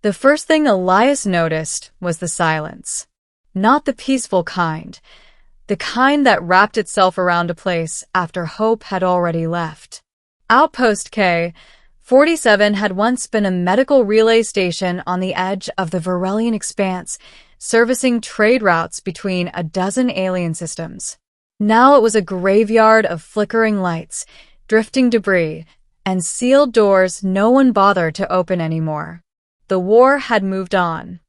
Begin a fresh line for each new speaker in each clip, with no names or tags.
The first thing Elias noticed was the silence. Not the peaceful kind, the kind that wrapped itself around a place after hope had already left. Outpost K-47 had once been a medical relay station on the edge of the Varelian expanse, servicing trade routes between a dozen alien systems. Now it was a graveyard of flickering lights, drifting debris, and sealed doors no one bothered to open anymore. The war had moved on.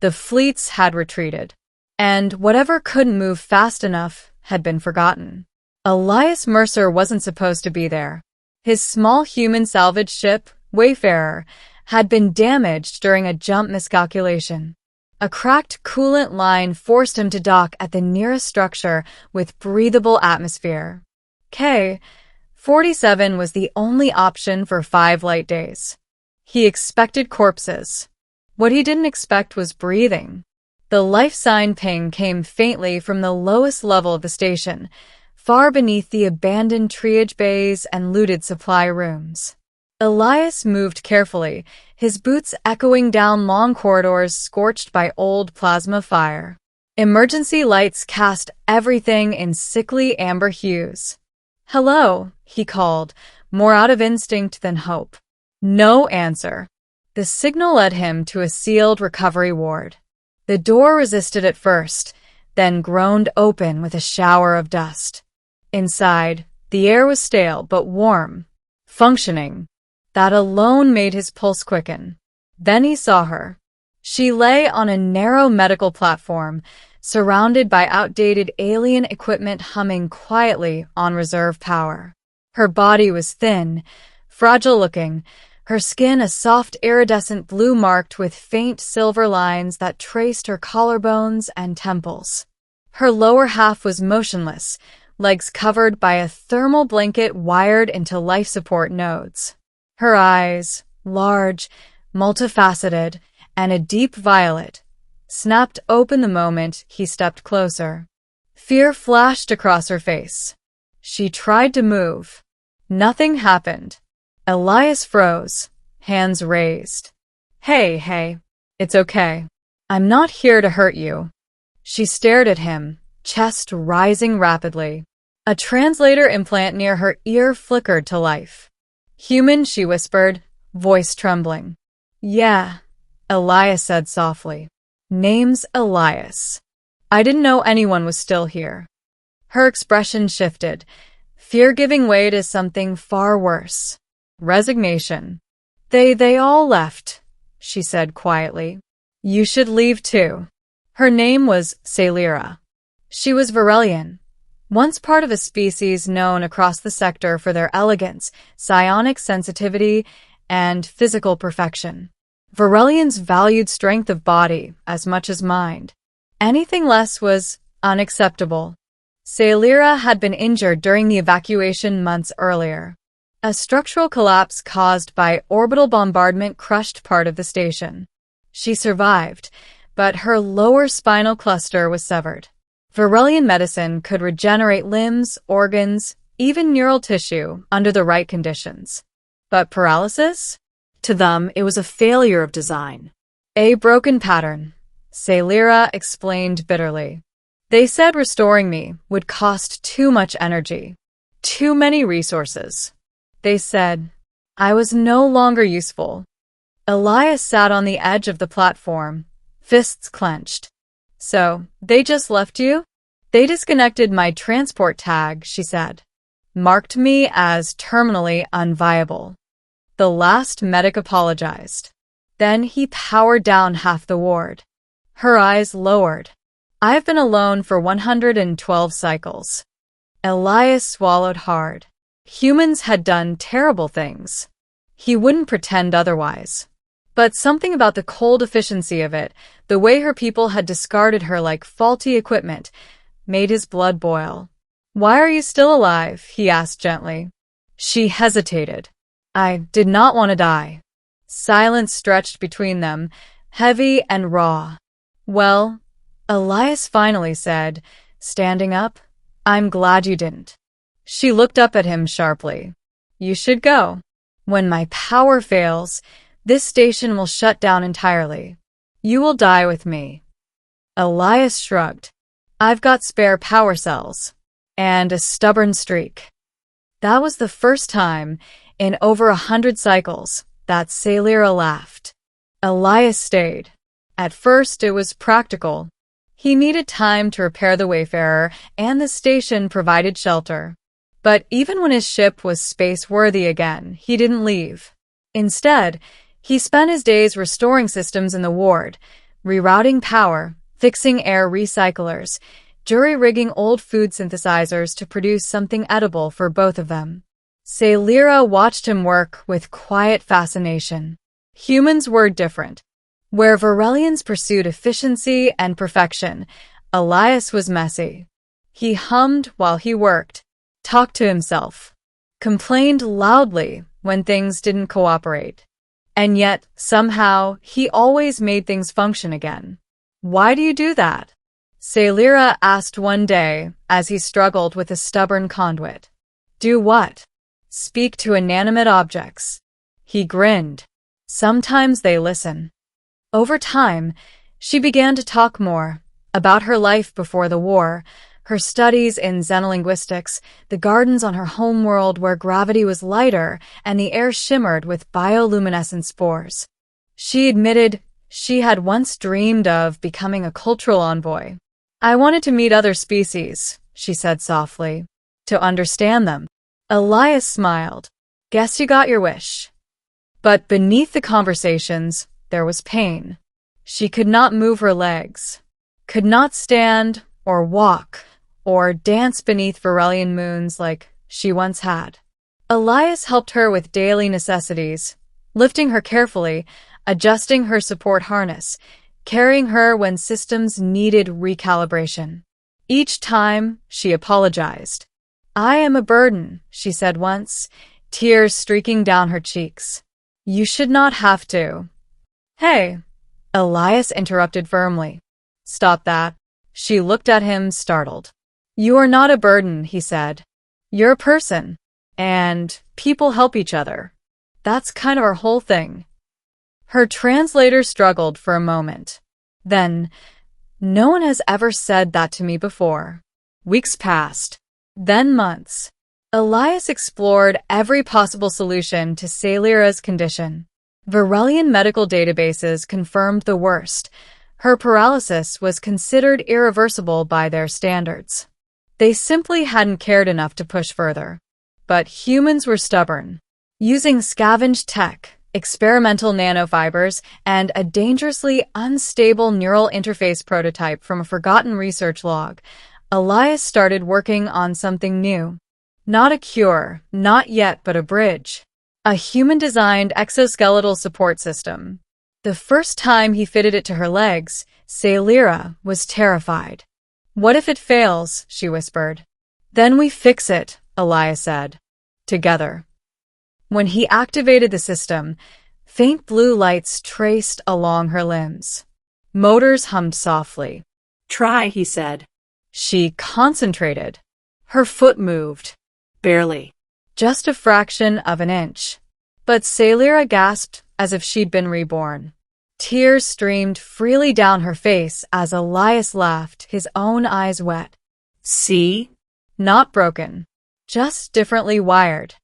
The fleets had retreated. And whatever couldn't move fast enough had been forgotten. Elias Mercer wasn't supposed to be there. His small human salvage ship, Wayfarer, had been damaged during a jump miscalculation. A cracked coolant line forced him to dock at the nearest structure with breathable atmosphere. K-47 was the only option for 5 light days. He expected corpses. What he didn't expect was breathing. The life sign ping came faintly from the lowest level of the station, far beneath the abandoned triage bays and looted supply rooms. Elias moved carefully, his boots echoing down long corridors scorched by old plasma fire. Emergency lights cast everything in sickly amber hues. "Hello," he called, more out of instinct than hope. No answer. The signal led him to a sealed recovery ward. The door resisted at first, then groaned open with a shower of dust. Inside, the air was stale but warm, functioning. That alone made his pulse quicken. Then he saw her. She lay on a narrow medical platform, surrounded by outdated alien equipment humming quietly on reserve power. Her body was thin, fragile-looking, her skin a soft iridescent blue marked with faint silver lines that traced her collarbones and temples. Her lower half was motionless, legs covered by a thermal blanket wired into life support nodes. Her eyes, large, multifaceted, and a deep violet, snapped open the moment he stepped closer. Fear flashed across her face. She tried to move. Nothing happened. Elias froze, hands raised. Hey, it's okay. I'm not here to hurt you." She stared at him, chest rising rapidly. A translator implant near her ear flickered to life. "Human," she whispered, voice trembling. "Yeah," Elias said softly. "Name's Elias. I didn't know anyone was still here." Her expression shifted, fear giving way to something far worse. Resignation. They all left," she said quietly. "You should leave too." Her name was Celira. She was Varelian, once part of a species known across the sector for their elegance, psionic sensitivity, and physical perfection. Varelians valued strength of body as much as mind. Anything less was unacceptable. Celira had been injured during the evacuation months earlier. A structural collapse caused by orbital bombardment crushed part of the station. She survived, but her lower spinal cluster was severed. Varelian medicine could regenerate limbs, organs, even neural tissue under the right conditions. But paralysis? To them, it was a failure of design. A broken pattern, Celira explained bitterly. They said restoring me would cost too much energy, too many resources. They said I was no longer useful. Elias sat on the edge of the platform, fists clenched. "So, they just left you?" "They disconnected my transport tag," she said. "Marked me as terminally unviable." The last medic apologized. Then he powered down half the ward. Her eyes lowered. "I've been alone for 112 cycles." Elias swallowed hard. Humans had done terrible things. He wouldn't pretend otherwise. But something about the cold efficiency of it, the way her people had discarded her like faulty equipment, made his blood boil. "Why are you still alive?" he asked gently. She hesitated. "I did not want to die." Silence stretched between them, heavy and raw. "Well," Elias finally said, standing up, "I'm glad you didn't." She looked up at him sharply. "You should go. When my power fails, This station will shut down entirely. You will die with me." Elias shrugged. "I've got spare power cells. And a stubborn streak." That was the first time, in over 100 cycles, that Sailira laughed. Elias stayed. At first, it was practical. He needed time to repair the Wayfarer, and the station provided shelter. But even when his ship was space-worthy again, he didn't leave. Instead, he spent his days restoring systems in the ward, rerouting power, fixing air recyclers, jury-rigging old food synthesizers to produce something edible for both of them. Sailira watched him work with quiet fascination. Humans were different. Where Varelians pursued efficiency and perfection, Elias was messy. He hummed while he worked, talked to himself, complained loudly when things didn't cooperate. And yet, somehow, he always made things function again. "Why do you do that?" Sailira asked one day as he struggled with a stubborn conduit. "Do what?" "Speak to inanimate objects." He grinned. "Sometimes they listen." Over time, she began to talk more about her life before the war, her studies in xenolinguistics, the gardens on her homeworld where gravity was lighter and the air shimmered with bioluminescent spores. She admitted she had once dreamed of becoming a cultural envoy. "I wanted to meet other species," she said softly, "to understand them." Elias smiled. "Guess you got your wish." But beneath the conversations, there was pain. She could not move her legs, could not stand or walk or dance beneath Varelian moons like she once had. Elias helped her with daily necessities, lifting her carefully, adjusting her support harness, carrying her when systems needed recalibration. Each time, she apologized. "I am a burden," she said once, tears streaking down her cheeks. "You should not have to." "Hey," Elias interrupted firmly. "Stop that." She looked at him, startled. "You are not a burden," he said. "You're a person. And people help each other. That's kind of our whole thing." Her translator struggled for a moment. Then, "No one has ever said that to me before." Weeks passed. Then months. Elias explored every possible solution to Sailira's condition. Varelian medical databases confirmed the worst. Her paralysis was considered irreversible by their standards. They simply hadn't cared enough to push further. But humans were stubborn. Using scavenged tech, experimental nanofibers, and a dangerously unstable neural interface prototype from a forgotten research log, Elias started working on something new. Not a cure, not yet, but a bridge. A human-designed exoskeletal support system. The first time he fitted it to her legs, Sailira was terrified. "What if it fails?" she whispered. "Then we fix it," Elias said. Together. When he activated the system, faint blue lights traced along her limbs. Motors hummed softly.
"Try," he said.
She concentrated. Her foot moved.
Barely.
Just a fraction of an inch. But Sailira gasped as if she'd been reborn. Tears streamed freely down her face as Elias laughed, his own eyes wet.
"See?"
Not broken. Just differently wired.